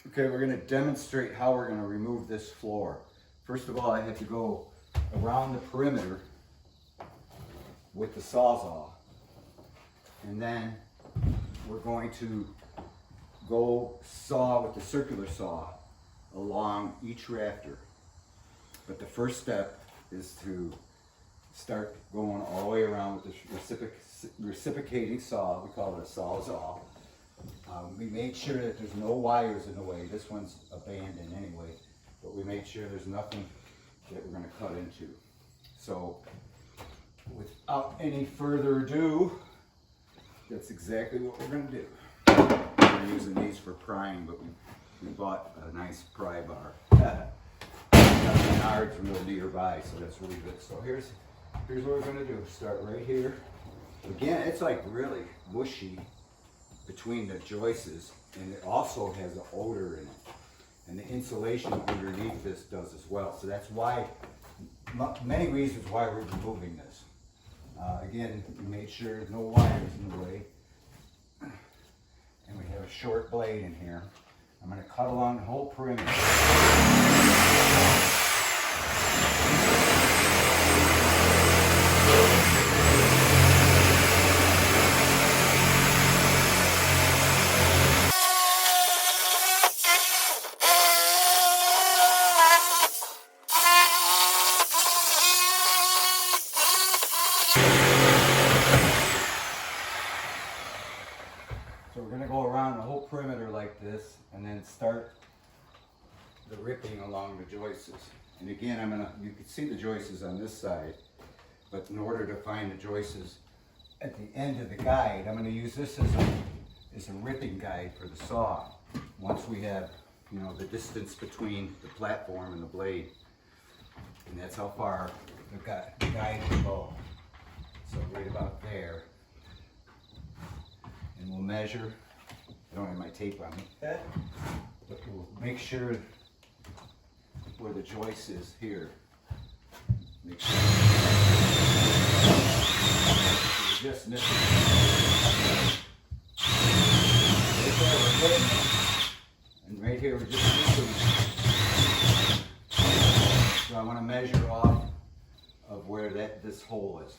Okay, we're going to demonstrate how we're going to remove this floor. First of all, I have to go around the perimeter with the Sawzall. And then we're going to go saw with the circular saw along each rafter. But the first step is to start going all the way around with the reciprocating saw. We call it a Sawzall. We made sure that there's no wires in the way. This one's abandoned anyway, but we made sure there's nothing that we're going to cut into. So without any further ado, that's exactly what we're going to do. We're using these for prying, but we bought a nice pry bar. Menards real nearby, so that's really good. So here's what we're going to do. Start right here. Again, it's like really mushy between the joists, and it also has an odor in it. And the insulation underneath this does as well. So that's why, many reasons why we're removing this. Again, we made sure there's no wires in the way. And we have a short blade in here. I'm going to cut along the whole perimeter. So we're going to go around the whole perimeter like this and then start the ripping along the joists. And again, you can see the joists on this side, but in order to find the joists at the end of the guide, I'm going to use this as a ripping guide for the saw. Once we have, the distance between the platform and the blade, and that's how far the guide will go. So right about there. And we'll measure. I don't have my tape on me, but we'll make sure where the joist is here. Make sure we're just missing. Right there, we're getting it. And right here, we're just missing. So I want to measure off of where this hole is.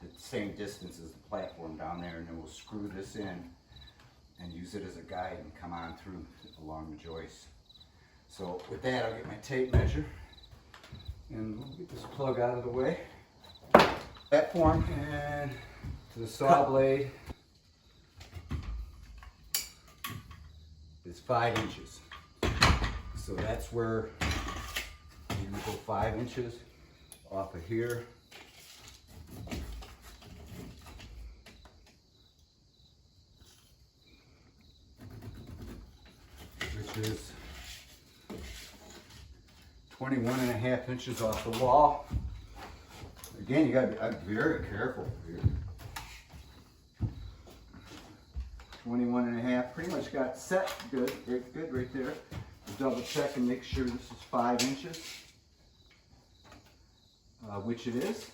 The same distance as the platform down there, and then we'll screw this in and use it as a guide and come on through along the joist. So with that, I'll get my tape measure and we'll get this plug out of the way. Platform and to the saw blade is 5 inches. So that's where you're going to go 5 inches off of here. Which is 21.5 inches off the wall. Again, you got to be very careful here. 21.5, pretty much got set good, good right there. Double check and make sure this is 5 inches, which it is.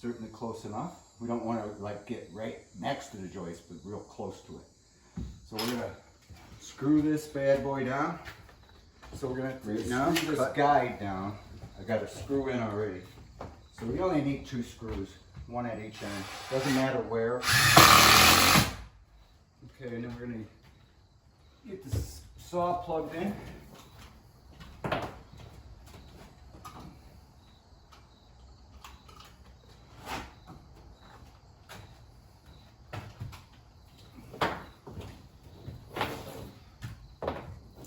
Certainly close enough. We don't want to get right next to the joist, but real close to it. So we're gonna screw this bad boy down. So we're gonna screw this guide down. I got a screw in already. So we only need 2 screws, one at each end. Doesn't matter where. Okay, and then we're gonna get this saw plugged in.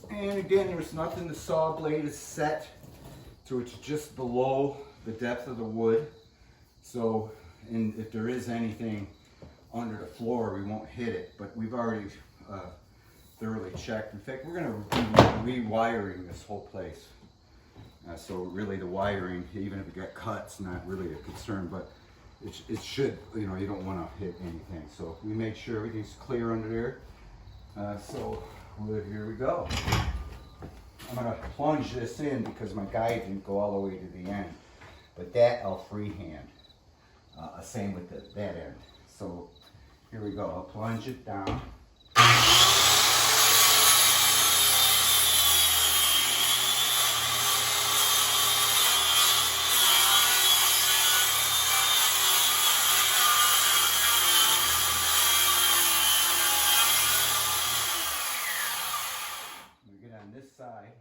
And again, there's nothing, the saw blade is set, so it's just below the depth of the wood. So, and if there is anything under the floor, we won't hit it, but we've already thoroughly checked. In fact, we're going to be rewiring this whole place. So really the wiring, even if it got cut, it's not really a concern, but it should, you don't want to hit anything. So we make sure everything's clear under there. So here we go. I'm going to plunge this in because my guide didn't go all the way to the end, but that I'll freehand. Same with that end. So here. Here we go, I'll plunge it down. this side.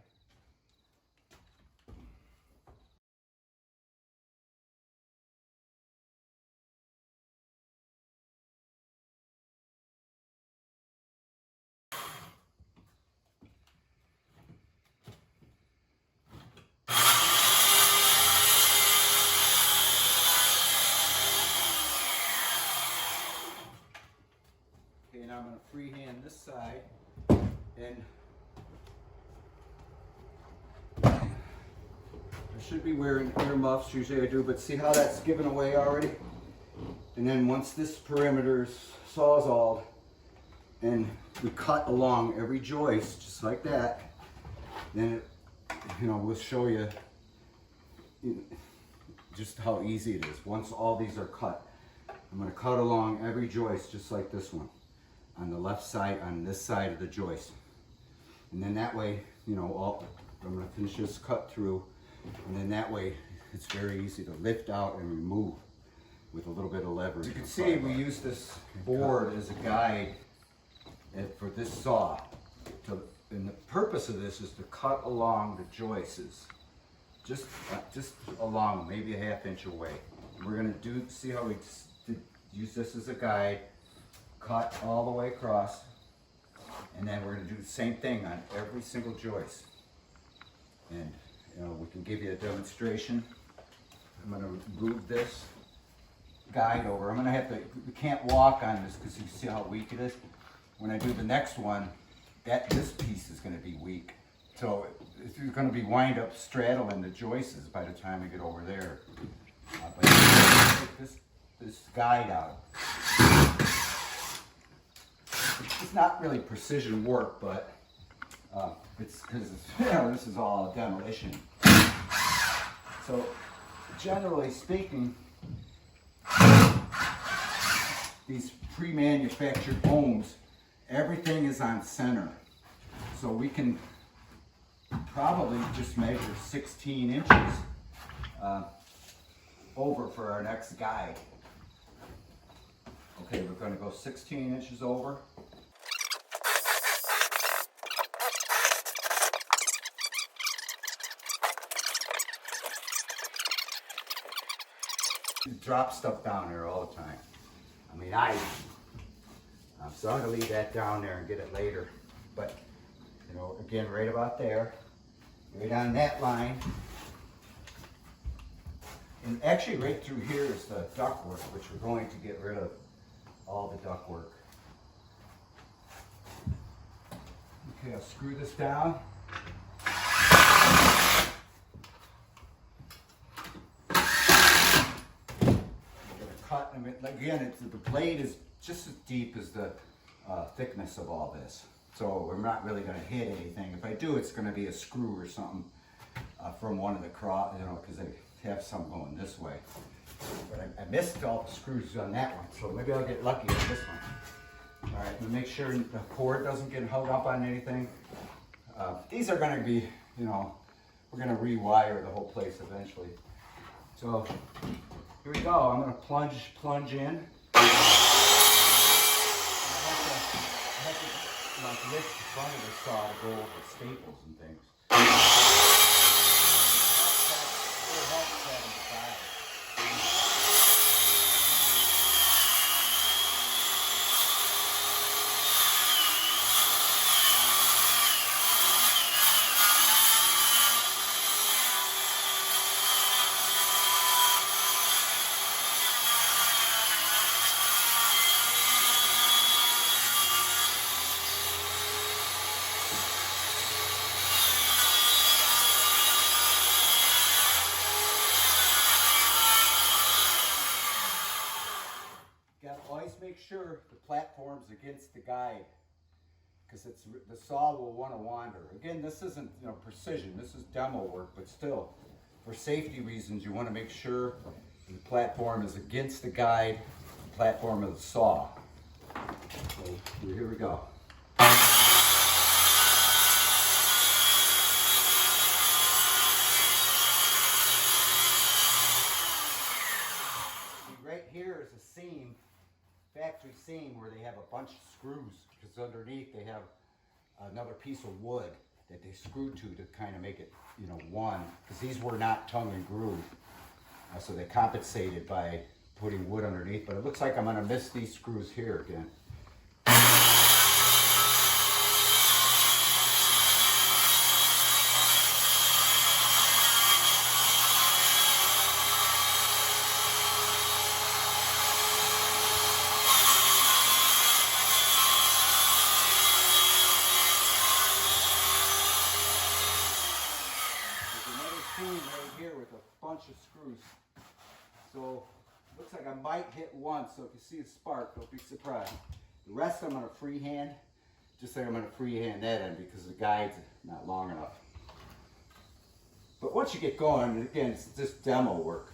Okay, now I'm going to freehand this side, and I should be wearing earmuffs, usually I do, but see how that's given away already? And then once this perimeter is sawzalled, and we cut along every joist, just like that, then it, we'll show you just how easy it is. Once all these are cut, I'm going to cut along every joist just like this one. On the left side, on this side of the joist. And then that way, I'm going to finish this cut through, and then that way it's very easy to lift out and remove with a little bit of leverage. You can see we use this board as a guide for this saw. And the purpose of this is to cut along the joists, just along, maybe a ½ inch away. And we're going to see how we use this as a guide. Cut all the way across, and then we're going to do the same thing on every single joist. And we can give you a demonstration. I'm going to move this guide over. I'm going to have to, we can't walk on this because you see how weak it is. When I do the next one, this piece is going to be weak. So it's going to be wind up straddling the joists by the time we get over there. But take this guide out. It's not really precision work, but it's because this is all demolition. So generally speaking, these pre-manufactured homes, everything is on center. So we can probably just measure 16 inches over for our next guide. Okay, we're going to go 16 inches over. You drop stuff down there all the time. I mean, so I'm going to leave that down there and get it later. But, again, right about there, right on that line. And actually right through here is the ductwork, which we're going to get rid of all the ductwork. Okay, I'll screw this down. Cut, again, the blade is just as deep as the thickness of all this. So we're not really going to hit anything. If I do, it's going to be a screw or something from one of the because they have some going this way. But I missed all the screws on that one, so maybe I'll get lucky on this one. All right, make sure the cord doesn't get hung up on anything. These are going to be, we're going to rewire the whole place eventually. So here we go. I'm going to plunge in. I have to lift the front of the saw to go over staples and things. Always make sure the platform's against the guide, because the saw will want to wander. Again, this isn't precision, this is demo work, but still, for safety reasons, you want to make sure the platform is against the guide, the platform of the saw. So here we go. Right here is a seam, factory seam, where they have a bunch of screws, because underneath they have another piece of wood. that they screwed to kind of make it, you know, one, because these were not tongue and groove. So they compensated by putting wood underneath, but it looks like I'm gonna miss these screws here again. Right here with a bunch of screws. So looks like I might hit one, so if you see a spark, don't be surprised. The rest I'm gonna freehand, just like I'm gonna freehand that end because the guide's not long enough. But once you get going, again, it's just demo work.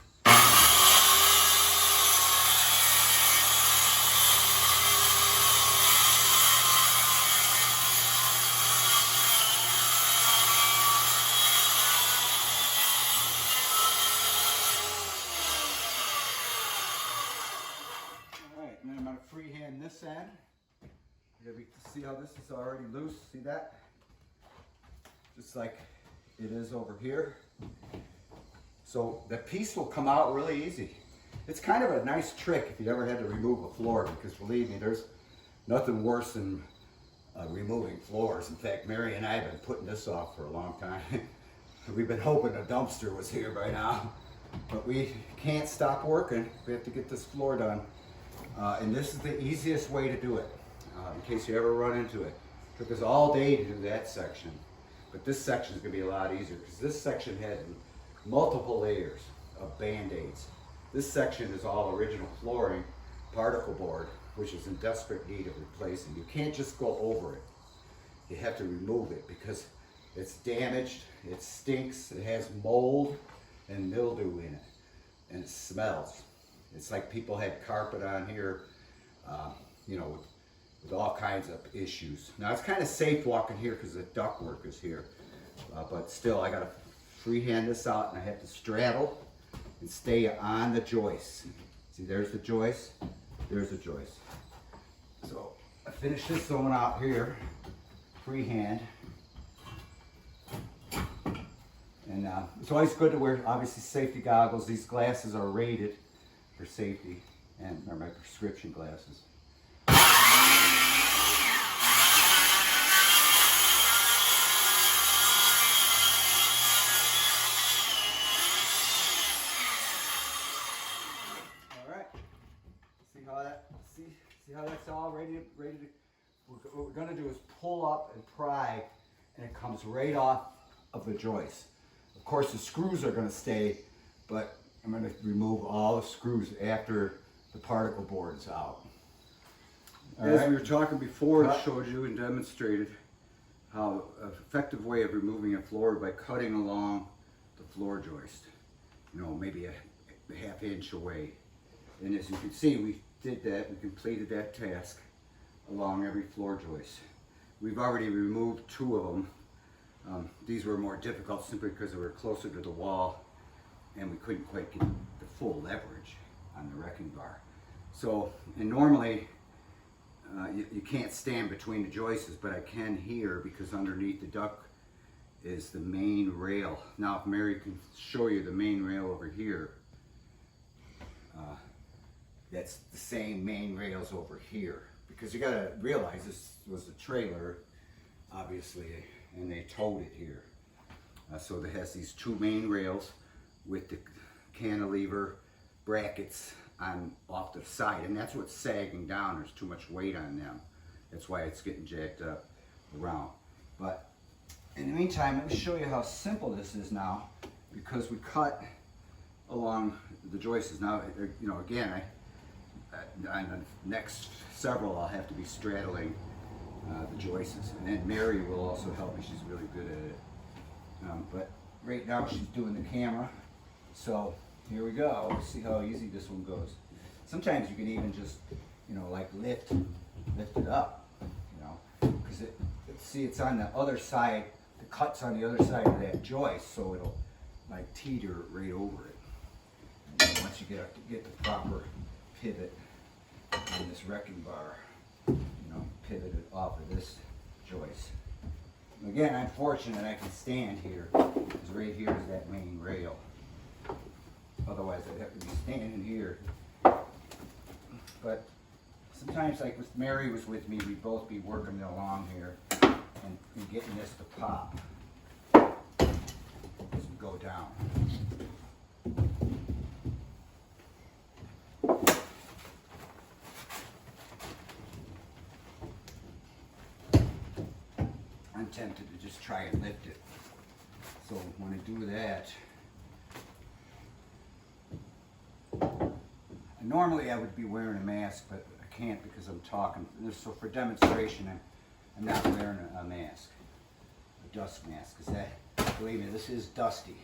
And then I'm going to freehand this end. You can see how this is already loose. See that? Just like it is over here. So the piece will come out really easy. It's kind of a nice trick if you ever had to remove a floor, because believe me, there's nothing worse than removing floors. In fact, Mary and I have been putting this off for a long time. We've been hoping a dumpster was here by now, but we can't stop working. We have to get this floor done. And this is the easiest way to do it, in case you ever run into it. It took us all day to do that section, but this section is going to be a lot easier because this section had multiple layers of band-aids. This section is all original flooring, particle board, which is in desperate need of replacing. You can't just go over it. You have to remove it because it's damaged, it stinks, it has mold and mildew in it, and it smells. It's like people had carpet on here, you know, with all kinds of issues. Now it's kind of safe walking here because the ductwork is here, but still I gotta freehand this out and I have to straddle and stay on the joist. See, there's the joist, there's the joist. So I finished this one out here, freehand. And it's always good to wear, obviously, safety goggles. These glasses are rated for safety, and they're my prescription glasses. All right. See how that's all ready to. What we're gonna do is pull up and pry, and it comes right off of the joist. Of course, the screws are gonna stay, but I'm going to remove all the screws after the particle board's out. As we were talking before, I showed you and demonstrated how an effective way of removing a floor by cutting along the floor joist. You know, maybe a half inch away. And as you can see, we did that. We completed that task along every floor joist. We've already removed 2 of them. These were more difficult simply because they were closer to the wall, and we couldn't quite get the full leverage on the wrecking bar. So, and normally you can't stand between the joists, but I can here because underneath the duct is the main rail. Now if Mary can show you the main rail over here, that's the same main rails over here. Because you gotta realize this was a trailer, obviously, and they towed it here. So it has these 2 main rails with the cantilever brackets on off the side, and that's what's sagging down. There's too much weight on them. That's why it's getting jacked up around. But in the meantime, let me show you how simple this is now, because we cut along the joists. Now, you know, again, on the next several, I'll have to be straddling the joists, and then Mary will also help me. She's really good at it. But right now she's doing the camera. So here we go. Let's see how easy this one goes. Sometimes you can even just, you know, like lift it up, you know, because see, it's on the other side. The cut's on the other side of that joist, so it'll like teeter right over it. And then once you get the proper pivot on this wrecking bar, you know, pivot it off of this joist. Again, I'm fortunate I can stand here, because right here is that main rail. Otherwise, I'd have to be standing here. But sometimes, like if Mary was with me, we'd both be working along here and getting this to pop as we go down. I'm tempted to just try and lift it. So when I do that, normally I would be wearing a mask, but I can't because I'm talking. So for demonstration, I'm not wearing a mask, a dust mask, because that, believe me, this is dusty.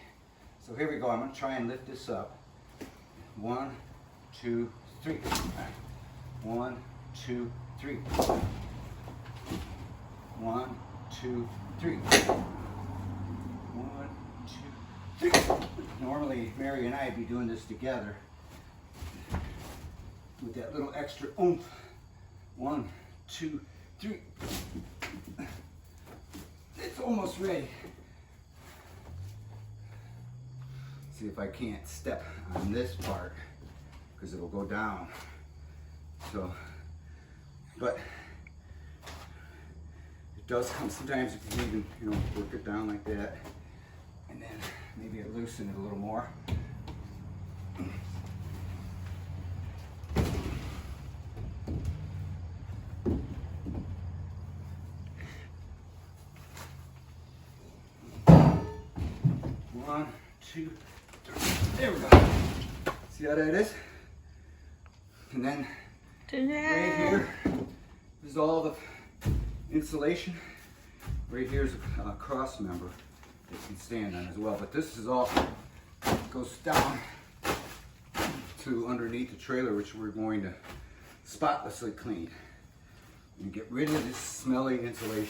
So here we go. I'm going to try and lift this up. 1, 2, 3. 1, 2, 3. 1, 2, 3. 1, 2, 3. Normally, Mary and I'd be doing this together with that little extra oomph. 1, 2, 3. It's almost ready. See if I can't step on this part because it'll go down. So, but it does come. Sometimes you can even, work it down like that, and then maybe I loosen it a little more. One, 2, 3. There we go. See how that is? And then right here is all the insulation. Right here is a cross member that you can stand on as well. But this is all goes down to underneath the trailer, which we're going to spotlessly clean and get rid of this smelly insulation.